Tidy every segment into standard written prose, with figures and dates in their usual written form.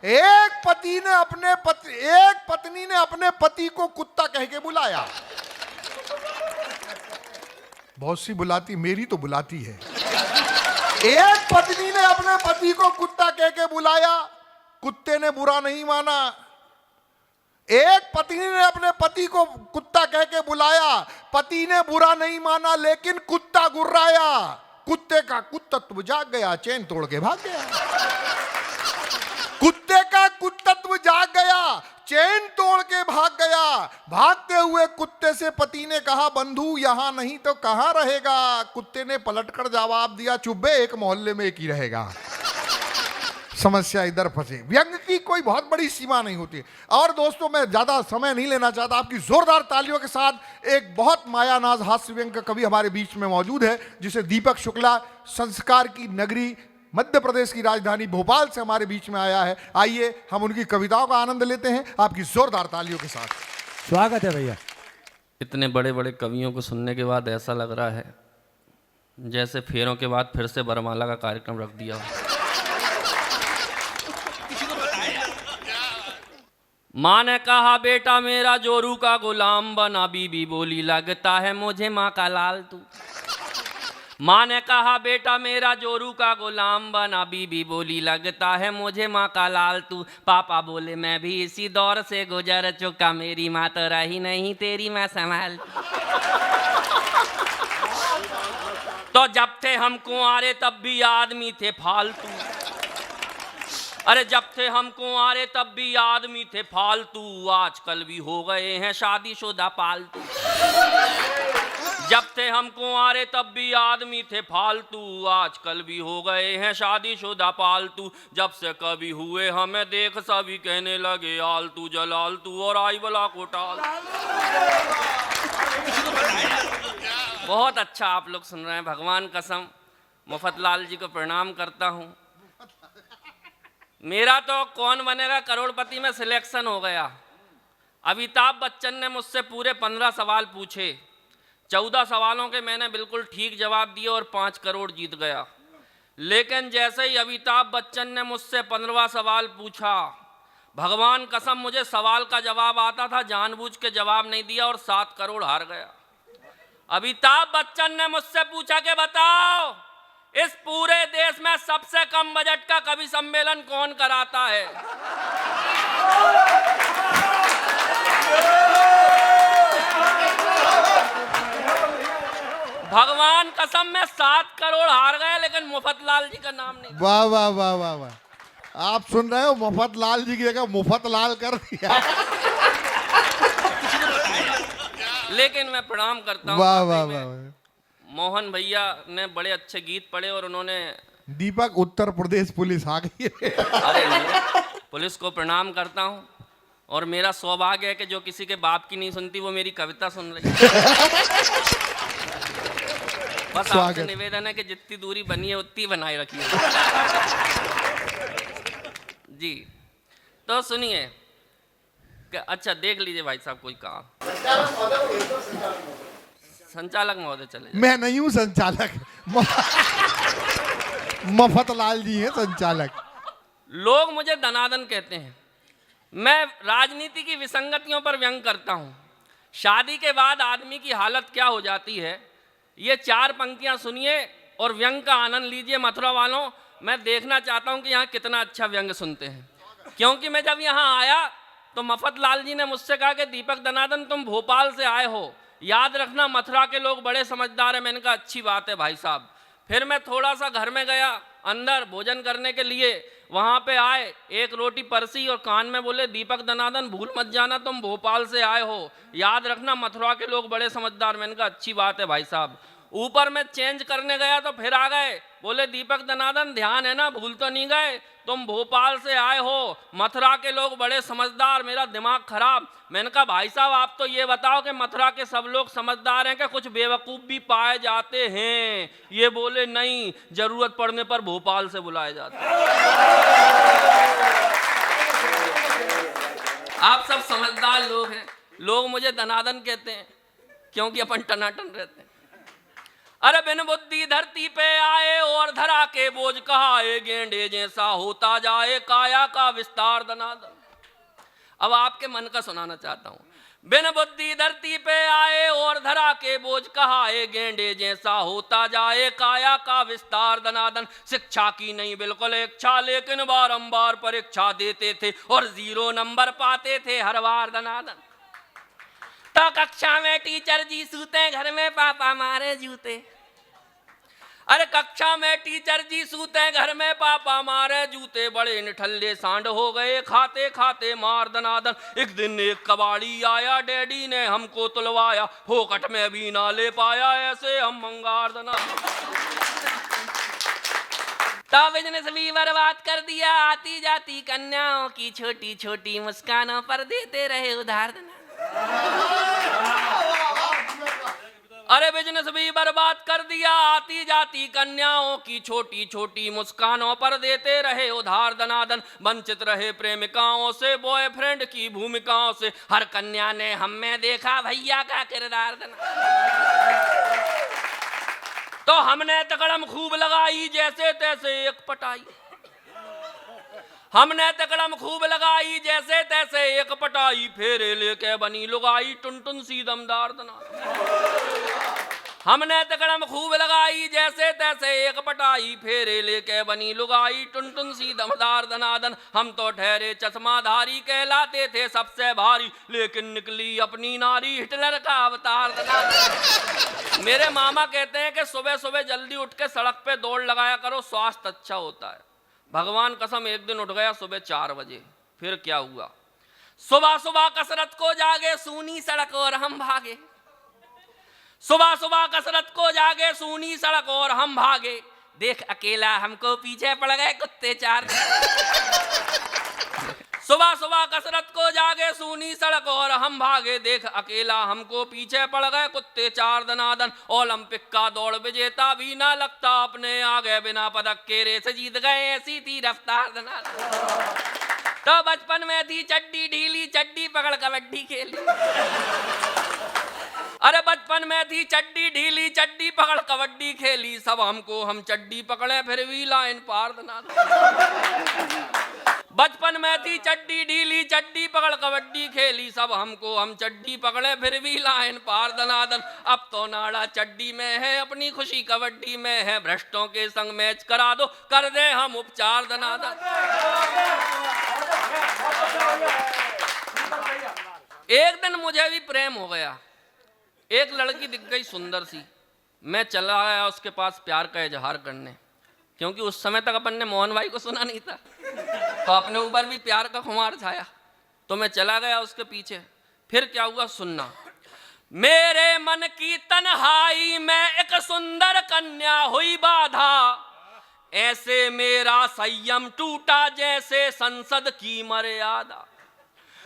एक पत्नी ने अपने पति को कुत्ता कह के बुलाया। बहुत सी बुलाती, मेरी तो बुलाती है। एक पत्नी ने अपने पति को कुत्ता कह के बुलाया, कुत्ते ने बुरा नहीं माना। एक पत्नी ने अपने पति को कुत्ता कह के बुलाया, पति ने बुरा नहीं माना, लेकिन कुत्ता गुर्राया। कुत्ते का कुत्तत्व जाग गया, चैन तोड़ के भाग गया। कुत्ते का कुत्तत्व जाग गया, चैन तोड़ के भाग गया। भागते हुए कुत्ते से पति ने कहा, बंधु यहां नहीं तो कहां रहेगा? कुत्ते ने पलटकर जवाब दिया, चुब्बे एक मोहल्ले में एक ही रहेगा। समस्या इधर फंसे। व्यंग की कोई बहुत बड़ी सीमा नहीं होती। और दोस्तों, मैं ज्यादा समय नहीं लेना चाहता, आपकी जोरदार तालियों के साथ एक बहुत मायानाज हास्य व्यंग का कवि हमारे बीच में मौजूद है, जिसे दीपक शुक्ला संस्कार की नगरी मध्य प्रदेश की राजधानी भोपाल से हमारे बीच में आया है। आइए हम उनकी कविताओं का आनंद लेते हैं आपकी जोरदार तालियों के साथ। स्वागत है भैया। इतने बड़े बड़े कवियों को सुनने के बाद ऐसा लग रहा है जैसे फेरों के बाद फिर से वरमाला का कार्यक्रम रख दिया हो। माँ ने कहा, बेटा मेरा जोरू का गुलाम बना। बीबी बोली, लगता है मुझे माँ का लाल तू। माँ ने कहा, बेटा मेरा जोरू का गुलाम बना। बीबी बोली, लगता है मुझे माँ का लाल तू। पापा बोले, मैं भी इसी दौर से गुजर चुका। मेरी माँ तो रही नहीं, तेरी मैं संभाल। तो जब थे हम कुंवारे तब भी आदमी थे फालतू। अरे जब थे हम कुंवारे तब भी आदमी थे फालतू। आजकल भी हो गए हैं शादीशुदा पालतू। जब थे हम कुंवारे तब भी आदमी थे फालतू। आजकल भी हो गए हैं शादीशुदा पालतू। जब से कभी हुए हमें देख सभी कहने लगे, आलतू जलालतू और आई बला को टाल। बहुत अच्छा आप लोग सुन रहे हैं। भगवान कसम मुफतलाल जी को प्रणाम करता हूँ। मेरा तो कौन बनेगा करोड़पति में सिलेक्शन हो गया। अमिताभ बच्चन ने मुझसे पूरे 15 सवाल पूछे। 14 सवालों के मैंने बिल्कुल ठीक जवाब दिए और 5 करोड़ जीत गया। लेकिन जैसे ही अमिताभ बच्चन ने मुझसे 15वां सवाल पूछा, भगवान कसम मुझे सवाल का जवाब आता था, जानबूझ के जवाब नहीं दिया और 7 करोड़ हार गया। अमिताभ बच्चन ने मुझसे पूछा कि बताओ, इस पूरे देश में सबसे कम बजट का कवि सम्मेलन कौन कराता है? भगवान कसम में 7 करोड़ हार गए, लेकिन मुफतलाल जी का नाम नहीं। वाह वाह वाह वाह वाह, आप सुन रहे हो, मुफतलाल जी की जगह मुफतलाल कर दिया। लेकिन मैं प्रणाम करता हूँ। वाह वाह वाह। मोहन भैया ने बड़े अच्छे गीत पढ़े और उन्होंने दीपक, उत्तर प्रदेश पुलिस आ गई है। अरे पुलिस को प्रणाम करता हूँ। और मेरा सौभाग्य है कि जो किसी के बाप की नहीं सुनती वो मेरी कविता सुन रही है। बस आपसे निवेदन है कि जितनी दूरी बनी है उतनी बनाए रखिए। जी तो सुनिए। अच्छा देख लीजिए भाई साहब, कोई काम। संचालक महोदय चले। मैं नहीं हूँ संचालक, मुफतलाल जी हैं संचालक। लोग मुझे दनादन कहते हैं। मैं राजनीति की विसंगतियों पर व्यंग करता हूँ। शादी के बाद आदमी की हालत क्या हो जाती है, ये 4 पंक्तियाँ सुनिए और व्यंग का आनंद लीजिए। मथुरा वालों, मैं देखना चाहता हूँ कि यहाँ कितना अच्छा व्यंग सुनते हैं। क्योंकि मैं जब यहाँ आया तो मफतलाल जी ने मुझसे कहा कि दीपक दनादन तुम भोपाल से आए हो, याद रखना मथुरा के लोग बड़े समझदार हैं। मैंने कहा अच्छी बात है भाई साहब। फिर मैं थोड़ा सा घर में गया अंदर भोजन करने के लिए। वहाँ पे आए, एक रोटी परसी और कान में बोले, दीपक दनादन भूल मत जाना तुम भोपाल से आए हो, याद रखना मथुरा के लोग बड़े समझदार। मैंने कहा अच्छी बात है भाई साहब। ऊपर मैं चेंज करने गया तो फिर आ गए, बोले दीपक दनादन ध्यान है ना, भूल तो नहीं गए, तुम भोपाल से आए हो, मथुरा के लोग बड़े समझदार। मेरा दिमाग खराब। मैंने कहा भाई साहब आप तो ये बताओ कि मथुरा के सब लोग समझदार हैं कि कुछ बेवकूफ़ भी पाए जाते हैं? ये बोले नहीं, जरूरत पड़ने पर भोपाल से बुलाए जाते हैं। आप सब समझदार लोग हैं। लोग मुझे दनादन कहते हैं क्योंकि अपन टनाटन रहते हैं। अरे बिन बुद्धि धरती पे आए और धरा के बोझ कहाए, गेंडे जैसा होता जाए काया का विस्तार दनादन। अब आपके मन का सुनाना चाहता हूं। बिन बुद्धि धरती पे आए और धरा के बोझ कहाए, गेंडे जैसा होता जाए काया का विस्तार दनादन। शिक्षा की नहीं बिल्कुल इच्छा, लेकिन बारंबार परीक्षा देते थे और 0 नंबर पाते थे हर बार दनादन। तो कक्षा में टीचर जी सूते, घर में पापा मारे जूते। अरे कक्षा में टीचर जी सूते, घर में पापा मारे जूते। बड़े निठल्ले सांड हो गए खाते खाते मार दनादन। एक दिन एक कबाड़ी आया, डैडी ने हमको तुलवाया, फोकट में भी ना ले पाया, ऐसे हम मंगार दनादन। तो बिजनेस भी बर्बाद कर दिया, आती जाती कन्याओं की छोटी छोटी मुस्कानों पर देते रहे उधार दनादन। अरे बिजनेस भी बर्बाद कर दिया, आती जाती कन्याओं की छोटी छोटी मुस्कानों पर देते रहे उधार दनादन। वंचित रहे प्रेमिकाओं से, बॉयफ्रेंड की भूमिकाओं से। हर कन्या ने हम में देखा भैया का किरदार दनादन। तो हमने तकड़म खूब लगाई, जैसे तैसे एक पटाई। हमने तकड़म खूब लगाई, जैसे तैसे एक पटाई। फेरे लेके बनी लुगाई, टुनटुन सी दमदार दनादन। हमने तकड़म खूब लगाई, जैसे तैसे एक पटाई। फेरे लेके बनी लुगाई, टुनटुन सी दमदार दनादन। हम तो ठहरे चश्माधारी, कहलाते थे सबसे भारी, लेकिन निकली अपनी नारी हिटलर का अवतार दनादन। मेरे मामा कहते हैं कि सुबह सुबह जल्दी उठ के सड़क पे दौड़ लगाया करो, स्वास्थ्य अच्छा होता है। भगवान कसम एक दिन उठ गया सुबह 4 बजे। फिर क्या हुआ, सुबह सुबह कसरत को जागे, सूनी सड़क और हम भागे। सुबह सुबह कसरत को जागे, सूनी सड़क और हम भागे। देख अकेला हमको पीछे पड़ गए कुत्ते 4। सुबह सुबह कसरत को जागे, सूनी सड़क और हम भागे। देख अकेला हमको पीछे पड़ गए कुत्ते 4 दनादन। ओलंपिक का दौड़ विजेता भी ना लगता अपने आगे, बिना पदक के रेस जीत गए, ऐसी थी रफ्तार दनादन। तो बचपन में थी चड्डी ढीली, चड्डी पकड़ कबड्डी खेली। अरे बचपन में थी चड्डी ढीली, चड्डी पकड़ कबड्डी खेली। सब हमको हम चड्डी पकड़े, फिर भी लाइन पार दनादन। बचपन में थी चड्डी ढीली, चड्डी पकड़ कबड्डी खेली। सब हमको हम चड्डी पकड़े, फिर भी लाइन पार दनादन। अब तो नाड़ा चड्डी में है, अपनी खुशी कबड्डी में है। भ्रष्टों के संग मैच करा दो, कर दे हम उपचार दनादन। एक दिन मुझे भी प्रेम हो गया। एक लड़की दिख गई सुंदर सी। मैं चला आया उसके पास प्यार का इजहार करने, क्योंकि उस समय तक अपन ने मोहन भाई को सुना नहीं था, तो अपने ऊपर भी प्यार का खुमार छाया। तो मैं चला गया उसके पीछे। फिर क्या हुआ सुनना। मेरे मन की तन्हाई में एक सुंदर कन्या हुई बाधा, ऐसे मेरा संयम टूटा जैसे संसद की मर्यादा।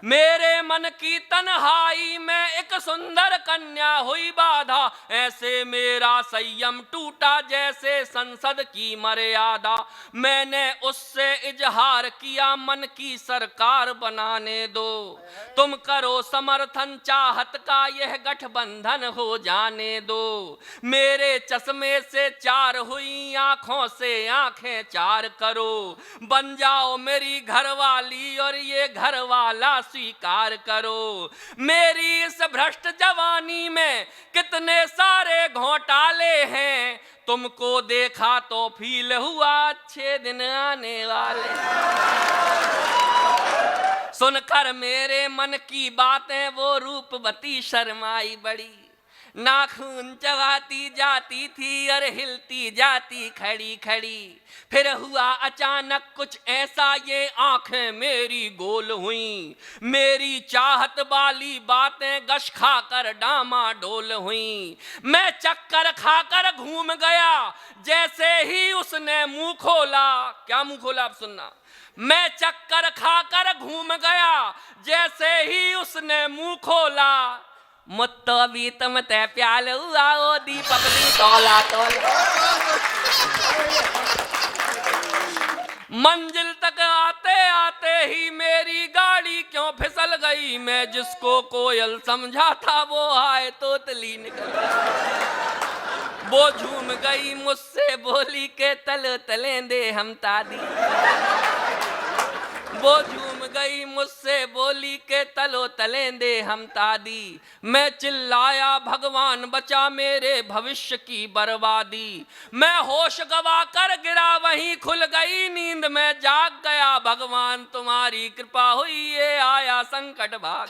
मेरे मन की तन्हाई में एक सुंदर कन्या हुई बाधा, ऐसे मेरा संयम टूटा जैसे संसद की मर्यादा। मैंने उससे इजहार किया मन की सरकार बनाने दो, तुम करो समर्थन चाहत का यह गठबंधन हो जाने दो। मेरे चश्मे से 4 हुई आंखों से आंखें 4 करो, बन जाओ मेरी घरवाली और ये घरवाला स्वीकार करो। मेरी इस भ्रष्ट जवानी में कितने सारे घोटाले हैं, तुमको देखा तो फील हुआ अच्छे दिन आने वाले। सुनकर मेरे मन की बातें वो रूपवती शर्माई बड़ी, नाखून चबाती जाती थी और हिलती जाती खड़ी खड़ी। फिर हुआ अचानक कुछ ऐसा, ये आंखें मेरी गोल हुई। मेरी चाहत वाली बातें गश खाकर डामाडोल हुई। मैं चक्कर खाकर घूम गया, जैसे ही उसने मुंह खोला। क्या मुंह खोला आप सुनना। मैं चक्कर खाकर घूम गया, जैसे ही उसने मुंह खोला। मुत्तो भी तुम ते प्याल हुआ ओ दीपक दी तोला तोला। मंजिल तक आते आते ही मेरी गाड़ी क्यों फिसल गई। मैं जिसको कोयल समझा था वो आए तोतली निकल। वो झूम गई मुझसे बोली के तल तलें दे हम तादी। वो झूम गई मुझसे बोली के तलो तलें दे हम तादी। मैं चिल्लाया भगवान बचा मेरे भविष्य की बर्बादी। मैं होश गवा कर गिरा वहीं खुल गई नींद, मैं जाग गया भगवान तुम्हारी कृपा हुई ये आया संकट भाग।